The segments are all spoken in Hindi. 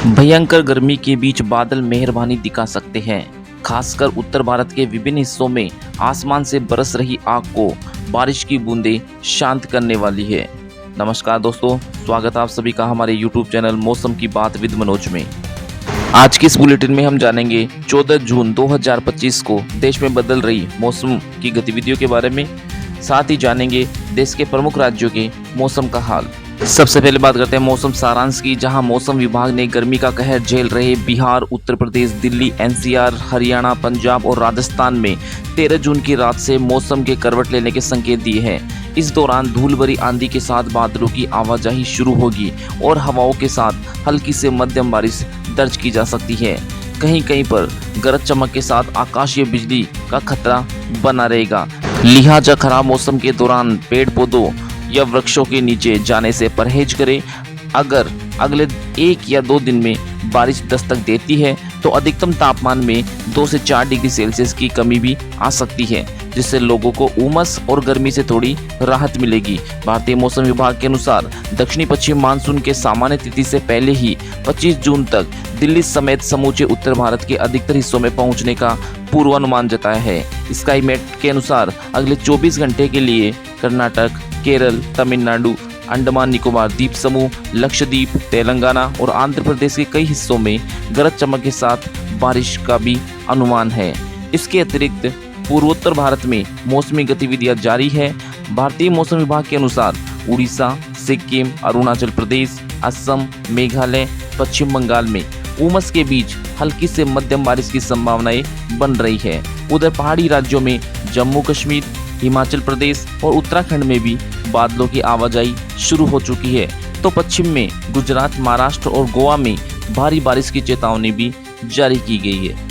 भयंकर गर्मी के बीच बादल मेहरबानी दिखा सकते हैं। खासकर उत्तर भारत के विभिन्न हिस्सों में आसमान से बरस रही आग को बारिश की बूंदें शांत करने वाली है। नमस्कार दोस्तों, स्वागत आप सभी का हमारे YouTube चैनल मौसम की बात विद मनोज में। आज की इस बुलेटिन में हम जानेंगे 14 जून 2025 को देश में बदल रही मौसम की गतिविधियों के बारे में। साथ ही जानेंगे देश के प्रमुख राज्यों के मौसम का हाल। सबसे पहले बात करते हैं मौसम सारांश की, जहां मौसम विभाग ने गर्मी का कहर झेल रहे बिहार, उत्तर प्रदेश, दिल्ली, एनसीआर, हरियाणा, पंजाब और राजस्थान में 13 जून की रात से मौसम के करवट लेने के संकेत दिए हैं। इस दौरान धूल भरी आंधी के साथ बादलों की आवाजाही शुरू होगी और हवाओं के साथ हल्की से मध्यम बारिश दर्ज की जा सकती है। कहीं कहीं पर गरज चमक के साथ आकाशीय बिजली का खतरा बना रहेगा। लिहाजा खराब मौसम के दौरान पेड़ पौधों या वृक्षों के नीचे जाने से परहेज करें। अगर अगले 1 या 2 दिन में बारिश दस्तक देती है तो अधिकतम तापमान में 2 से 4 डिग्री सेल्सियस की कमी भी आ सकती है, जिससे लोगों को उमस और गर्मी से थोड़ी राहत मिलेगी। भारतीय मौसम विभाग के अनुसार दक्षिणी पश्चिम मानसून के सामान्य तिथि से पहले ही 25 जून तक दिल्ली समेत समूचे उत्तर भारत के अधिकतर हिस्सों में पहुंचने का पूर्वानुमान जताया है। स्काईमेट के अनुसार अगले 24 घंटे के लिए कर्नाटक, केरल, तमिलनाडु, अंडमान निकोबार द्वीप समूह, लक्षद्वीप, तेलंगाना और आंध्र प्रदेश के कई हिस्सों में गरज चमक के साथ बारिश का भी अनुमान है। इसके अतिरिक्त पूर्वोत्तर भारत में मौसमी गतिविधियां जारी है। भारतीय मौसम विभाग के अनुसार उड़ीसा, सिक्किम, अरुणाचल प्रदेश, असम, मेघालय, पश्चिम बंगाल में उमस के बीच हल्की से मध्यम बारिश की संभावनाएं बन रही है। उधर पहाड़ी राज्यों में जम्मू कश्मीर, हिमाचल प्रदेश और उत्तराखंड में भी बादलों की आवाजाही शुरू हो चुकी है। तो पश्चिम में गुजरात, महाराष्ट्र और गोवा में भारी बारिश की चेतावनी भी जारी की गई है।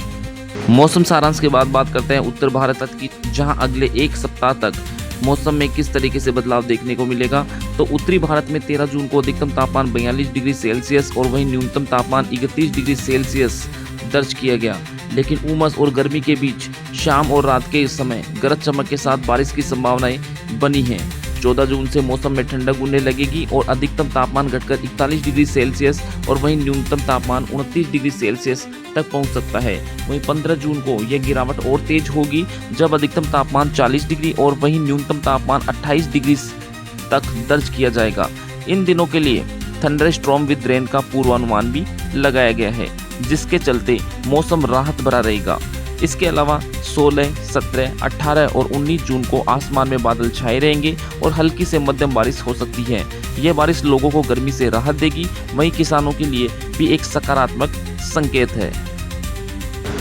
मौसम सारांश के बाद बात करते हैं उत्तर भारत तक की, जहां अगले 1 सप्ताह तक मौसम में किस तरीके से बदलाव देखने को मिलेगा। तो उत्तरी भारत में 13 जून को अधिकतम तापमान 42 डिग्री सेल्सियस और वहीं न्यूनतम तापमान 31 डिग्री सेल्सियस दर्ज किया गया। लेकिन उमस और गर्मी के बीच शाम और रात के समय गरज चमक के साथ बारिश की संभावनाएं बनी हैं। 14 जून से मौसम में ठंडक उड़ने लगेगी और अधिकतम तापमान घटकर 41 डिग्री सेल्सियस और वहीं न्यूनतम तापमान 29 डिग्री सेल्सियस तक पहुंच सकता है। वहीं 15 जून को यह गिरावट और तेज होगी, जब अधिकतम तापमान 40 डिग्री और वहीं न्यूनतम तापमान 28 डिग्री तक दर्ज किया जाएगा। इन दिनों के लिए थंडर स्टॉर्म विद रेन का पूर्वानुमान भी लगाया गया है, जिसके चलते मौसम राहत भरा रहेगा। इसके अलावा 16, 17, 18 और 19 जून को आसमान में बादल छाए रहेंगे और हल्की से मध्यम बारिश हो सकती है। यह बारिश लोगों को गर्मी से राहत देगी, वहीं किसानों के लिए भी एक सकारात्मक संकेत है।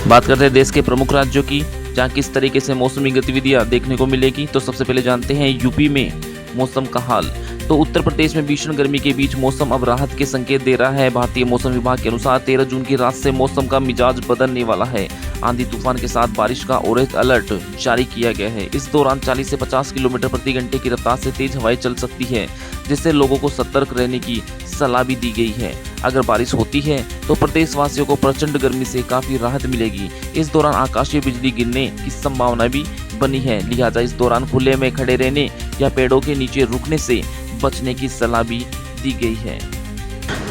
बात करते हैं देश के प्रमुख राज्यों की, जहां किस तरीके से मौसमी गतिविधियां देखने को मिलेगी। तो सबसे पहले जानते हैं यूपी में मौसम का हाल। तो उत्तर प्रदेश में भीषण गर्मी के बीच मौसम अब राहत के संकेत दे रहा है। भारतीय मौसम विभाग के अनुसार 13 जून की रात से मौसम का मिजाज बदलने वाला है। आंधी तूफान के साथ बारिश का ऑरेंज अलर्ट जारी किया गया है। इस दौरान 40 से 50 किलोमीटर प्रति घंटे की रफ्तार से तेज हवाएं चल सकती है, जिससे लोगों को सतर्क रहने की सलाह भी दी गई है। अगर बारिश होती है तो प्रदेशवासियों को प्रचंड गर्मी से काफी राहत मिलेगी। इस दौरान आकाशीय बिजली गिरने की संभावना भी बनी है। लिहाजा इस दौरान खुले में खड़े रहने या पेड़ों के नीचे रुकने से बचने की सलाह भी दी गई है।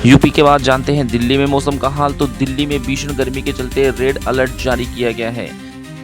यूपी के बाद जानते हैं दिल्ली में मौसम का हाल। तो दिल्ली में भीषण गर्मी के चलते रेड अलर्ट जारी किया गया है।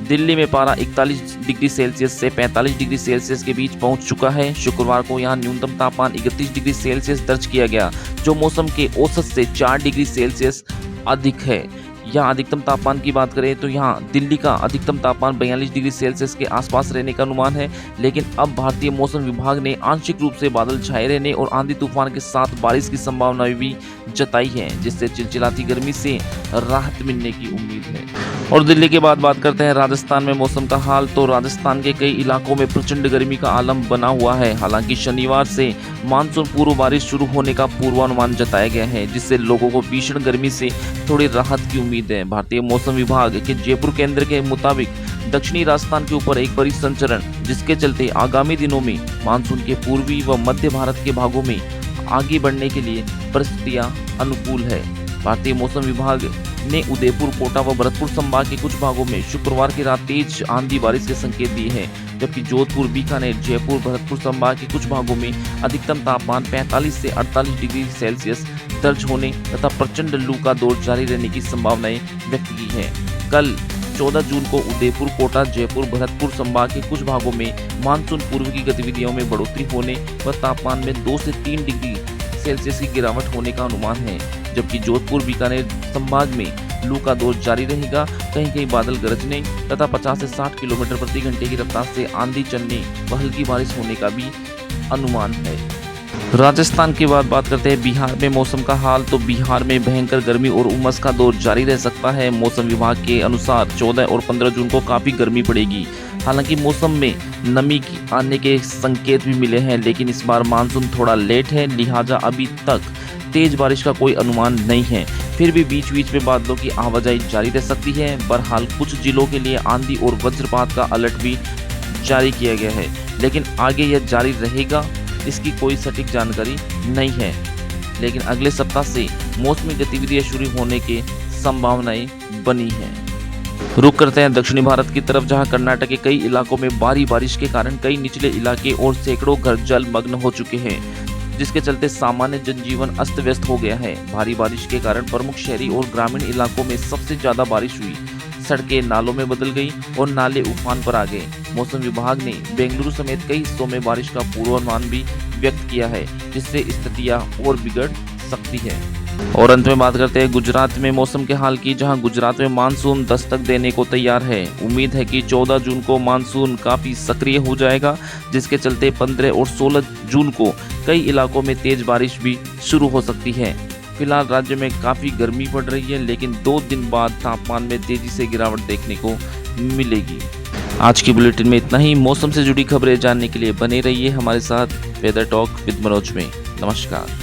दिल्ली में पारा 41 डिग्री सेल्सियस से 45 डिग्री सेल्सियस के बीच पहुंच चुका है। शुक्रवार को यहां न्यूनतम तापमान 31 डिग्री सेल्सियस दर्ज किया गया, जो मौसम के औसत से 4 डिग्री सेल्सियस अधिक है। यहाँ अधिकतम तापमान की बात करें तो यहाँ दिल्ली का अधिकतम तापमान 42 डिग्री सेल्सियस के आसपास रहने का अनुमान है। लेकिन अब भारतीय मौसम विभाग ने आंशिक रूप से बादल छाए रहने और आंधी तूफान के साथ बारिश की संभावना भी जताई है, जिससे चिलचिलाती गर्मी से राहत मिलने की उम्मीद है। और दिल्ली के बाद बात करते हैं राजस्थान में मौसम का हाल। तो राजस्थान के कई इलाकों में प्रचंड गर्मी का आलम बना हुआ है। हालांकि शनिवार से मानसून पूर्व बारिश शुरू होने का पूर्वानुमान जताया गया है, जिससे लोगों को भीषण गर्मी से थोड़ी राहत की उम्मीद है। भारतीय मौसम विभाग के जयपुर केंद्र के मुताबिक दक्षिणी राजस्थान के ऊपर एक बड़ी संचरण, जिसके चलते आगामी दिनों में मानसून के पूर्वी व मध्य भारत के भागों में आगे बढ़ने के लिए परिस्थितियां अनुकूल है। भारतीय मौसम विभाग ने उदयपुर, कोटा व भरतपुर संभाग के कुछ भागों में शुक्रवार की रात तेज आंधी बारिश के संकेत दिए हैं, जबकि जोधपुर, बीकानेर, जयपुर, भरतपुर संभाग के कुछ भागों में अधिकतम तापमान 45 से 48 डिग्री सेल्सियस दर्ज होने तथा प्रचंड लू का दौर जारी रहने की संभावनाएं व्यक्त की है। कल 14 जून को उदयपुर, कोटा, जयपुर, भरतपुर संभाग के कुछ भागों में मानसून पूर्व की गतिविधियों में बढ़ोतरी होने व तापमान में 2 से 3 डिग्री सेल्सियस की गिरावट होने का अनुमान है, जबकि जोधपुर, बीकानेर संभाग में लू का दौर जारी रहेगा। कहीं कहीं बादल गरजने तथा 50 से 60 किलोमीटर प्रति घंटे की रफ्तार से आंधी चलने व हल्की बारिश होने का भी अनुमान है। राजस्थान की बात करते हैं बिहार में मौसम का हाल। तो बिहार में भयंकर गर्मी और उमस का दौर जारी रह सकता है। मौसम विभाग के अनुसार 14 और 15 जून को काफ़ी गर्मी पड़ेगी। हालांकि मौसम में नमी आने के संकेत भी मिले हैं, लेकिन इस बार मानसून थोड़ा लेट है, लिहाजा अभी तक तेज बारिश का कोई अनुमान नहीं है। फिर भी बीच बीच में बादलों की आवाजाही जारी रह सकती है। बहरहाल कुछ जिलों के लिए आंधी और वज्रपात का अलर्ट भी जारी किया गया है, लेकिन आगे यह जारी रहेगा इसकी कोई सटीक जानकारी नहीं है। लेकिन अगले सप्ताह से मौसमी गतिविधियां शुरू होने की संभावनाएं बनी हैं। रुक करते हैं दक्षिणी भारत की तरफ, जहां कर्नाटक के कई इलाकों में भारी बारिश के कारण कई निचले इलाके और सैकड़ों घर जलमग्न हो चुके हैं, जिसके चलते सामान्य जनजीवन अस्त व्यस्त हो गया है। भारी बारिश के कारण प्रमुख शहरी और ग्रामीण इलाकों में सबसे ज्यादा बारिश हुई। सड़कें नालों में बदल गई और नाले उफान पर आ गए। मौसम विभाग ने बेंगलुरु समेत कई हिस्सों में बारिश का पूर्वानुमान भी व्यक्त किया है, जिससे स्थितियां और बिगड़ सकती है। और अंत में बात करते हैं गुजरात में मौसम के हाल की, जहां गुजरात में मानसून दस्तक देने को तैयार है। उम्मीद है कि 14 जून को मानसून काफ़ी सक्रिय हो जाएगा, जिसके चलते 15 और 16 जून को कई इलाकों में तेज बारिश भी शुरू हो सकती है। फिलहाल राज्य में काफ़ी गर्मी पड़ रही है, लेकिन 2 दिन बाद तापमान में तेजी से गिरावट देखने को मिलेगी। आज की बुलेटिन में इतना ही। मौसम से जुड़ी खबरें जानने के लिए बने रहिए हमारे साथ वेदर टॉक विद मनोज में। नमस्कार।